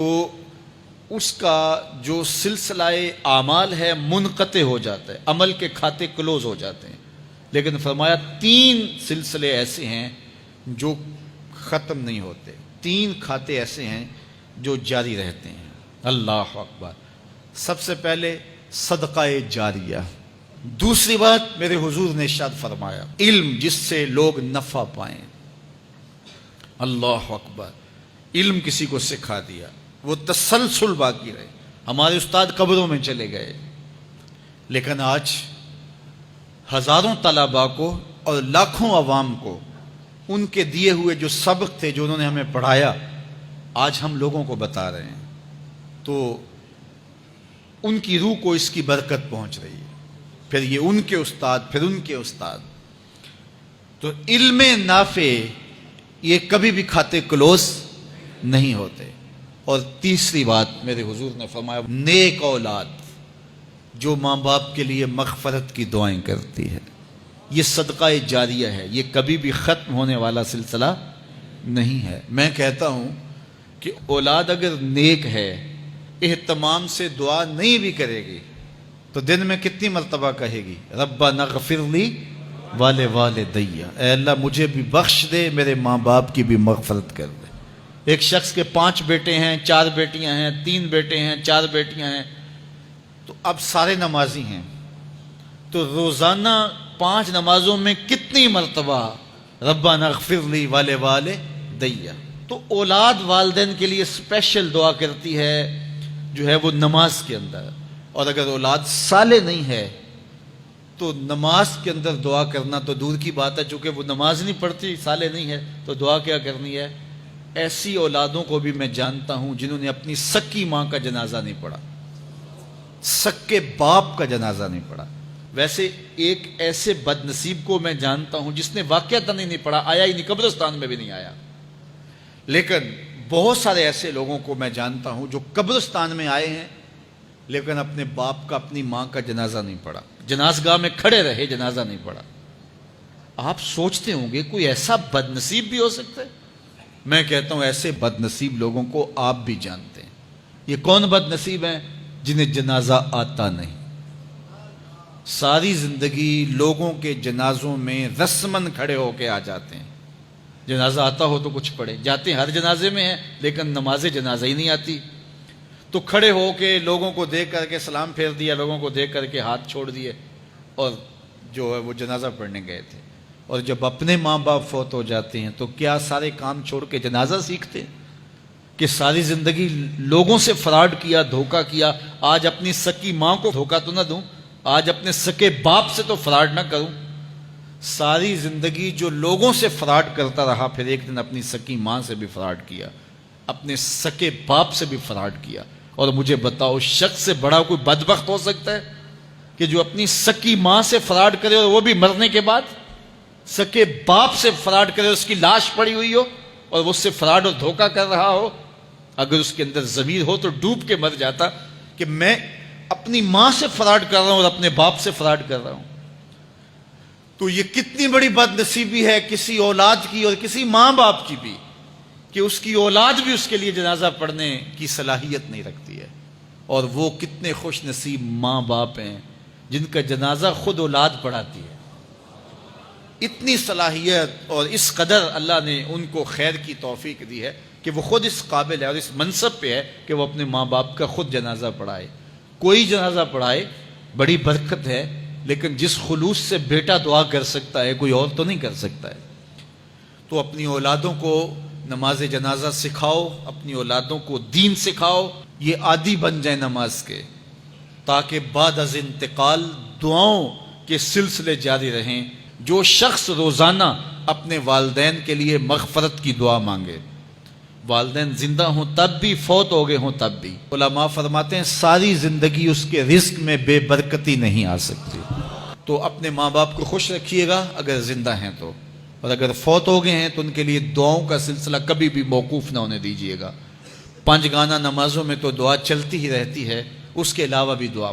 تو اس کا جو سلسلہ اعمال ہے منقطع ہو جاتا ہے، عمل کے کھاتے کلوز ہو جاتے ہیں. لیکن فرمایا 3 سلسلے ایسے ہیں جو ختم نہیں ہوتے، 3 کھاتے ایسے ہیں جو جاری رہتے ہیں. اللہ اکبر. سب سے پہلے صدقہ جاریہ. دوسری بات میرے حضور نے ارشاد فرمایا علم جس سے لوگ نفع پائیں. اللہ اکبر. علم کسی کو سکھا دیا، وہ تسلسل باقی رہے. ہمارے استاد قبروں میں چلے گئے، لیکن آج ہزاروں طلباء کو اور لاکھوں عوام کو ان کے دیے ہوئے جو سبق تھے جو انہوں نے ہمیں پڑھایا آج ہم لوگوں کو بتا رہے ہیں. تو ان کی روح کو اس کی برکت پہنچ رہی ہے. پھر یہ ان کے استاد، پھر ان کے استاد. تو علم نافع یہ کبھی بھی کھاتے کلوز نہیں ہوتے. اور تیسری بات میرے حضور نے فرمایا نیک اولاد جو ماں باپ کے لیے مغفرت کی دعائیں کرتی ہے. یہ صدقہ جاریہ ہے، یہ کبھی بھی ختم ہونے والا سلسلہ نہیں ہے. میں کہتا ہوں کہ اولاد اگر نیک ہے، اہتمام سے دعا نہیں بھی کرے گی تو دن میں کتنی مرتبہ کہے گی ربنا اغفر لی والوالدی، اے اللہ مجھے بھی بخش دے، میرے ماں باپ کی بھی مغفرت کر دے. ایک شخص کے 5 بیٹے ہیں، 4 بیٹیاں ہیں، 3 بیٹے ہیں، 4 بیٹیاں ہیں، تو اب سارے نمازی ہیں. تو روزانہ 5 نمازوں میں کتنی مرتبہ ربنا اغفر لی والوالدی. تو اولاد والدین کے لیے اسپیشل دعا کرتی ہے جو ہے وہ نماز کے اندر. اور اگر اولاد صالح نہیں ہے تو نماز کے اندر دعا کرنا تو دور کی بات ہے. چونکہ وہ نماز نہیں پڑھتی، صالح نہیں ہے، تو دعا کیا کرنی ہے. ایسی اولادوں کو بھی میں جانتا ہوں جنہوں نے اپنی سکی ماں کا جنازہ نہیں پڑھا، سکے باپ کا جنازہ نہیں پڑھا. ویسے ایک ایسے بد نصیب کو میں جانتا ہوں جس نے واقعتاً نہیں پڑھا، آیا ہی نہیں، قبرستان میں بھی نہیں آیا. لیکن بہت سارے ایسے لوگوں کو میں جانتا ہوں جو قبرستان میں آئے ہیں لیکن اپنے باپ کا، اپنی ماں کا جنازہ نہیں پڑھا، جنازگاہ میں کھڑے رہے، جنازہ نہیں پڑھا. آپ سوچتے ہوں گے کوئی ایسا بد نصیب بھی ہو سکتا ہے؟ میں کہتا ہوں ایسے بد نصیب لوگوں کو آپ بھی جانتے ہیں. یہ کون بد نصیب ہیں؟ جنہیں جنازہ آتا نہیں. ساری زندگی لوگوں کے جنازوں میں رسماً کھڑے ہو کے آ جاتے ہیں. جنازہ آتا ہو تو کچھ پڑھے، جاتے ہیں ہر جنازے میں ہیں لیکن نماز جنازہ ہی نہیں آتی. تو کھڑے ہو کے لوگوں کو دیکھ کر کے سلام پھیر دیا، لوگوں کو دیکھ کر کے ہاتھ چھوڑ دیے اور جو ہے وہ جنازہ پڑھنے گئے تھے. اور جب اپنے ماں باپ فوت ہو جاتے ہیں تو کیا سارے کام چھوڑ کے جنازہ سیکھتے ہیں کہ ساری زندگی لوگوں سے فراڈ کیا، دھوکہ کیا، آج اپنی سکی ماں کو دھوکہ تو نہ دوں، آج اپنے سکے باپ سے تو فراڈ نہ کروں. ساری زندگی جو لوگوں سے فراڈ کرتا رہا، پھر ایک دن اپنی سکی ماں سے بھی فراڈ کیا، اپنے سکے باپ سے بھی فراڈ کیا. اور مجھے بتاؤ شخص سے بڑا کوئی بدبخت ہو سکتا ہے کہ جو اپنی سکی ماں سے فراڈ کرے اور وہ بھی مرنے کے بعد؟ سکے باپ سے فراڈ کرے، اس کی لاش پڑی ہوئی ہو اور وہ اس سے فراڈ اور دھوکہ کر رہا ہو. اگر اس کے اندر ضمیر ہو تو ڈوب کے مر جاتا کہ میں اپنی ماں سے فراڈ کر رہا ہوں اور اپنے باپ سے فراڈ کر رہا ہوں. تو یہ کتنی بڑی بد نصیبی ہے کسی اولاد کی اور کسی ماں باپ کی بھی کہ اس کی اولاد بھی اس کے لیے جنازہ پڑھنے کی صلاحیت نہیں رکھتی ہے. اور وہ کتنے خوش نصیب ماں باپ ہیں جن کا جنازہ خود اولاد پڑھاتی ہے. اتنی صلاحیت اور اس قدر اللہ نے ان کو خیر کی توفیق دی ہے کہ وہ خود اس قابل ہے اور اس منصب پہ ہے کہ وہ اپنے ماں باپ کا خود جنازہ پڑھائے. کوئی جنازہ پڑھائے بڑی برکت ہے، لیکن جس خلوص سے بیٹا دعا کر سکتا ہے کوئی اور تو نہیں کر سکتا ہے. تو اپنی اولادوں کو نماز جنازہ سکھاؤ، اپنی اولادوں کو دین سکھاؤ، یہ عادی بن جائیں نماز کے، تاکہ بعد از انتقال دعاؤں کے سلسلے جاری رہیں. جو شخص روزانہ اپنے والدین کے لیے مغفرت کی دعا مانگے، والدین زندہ ہوں تب بھی، فوت ہو گئے ہوں تب بھی، علماء فرماتے ہیں ساری زندگی اس کے رزق میں بے برکتی نہیں آ سکتی. تو اپنے ماں باپ کو خوش رکھیے گا اگر زندہ ہیں تو، اور اگر فوت ہو گئے ہیں تو ان کے لیے دعاؤں کا سلسلہ کبھی بھی موقوف نہ ہونے دیجیے گا. 5 گانا نمازوں میں تو دعا چلتی ہی رہتی ہے، اس کے علاوہ بھی دعا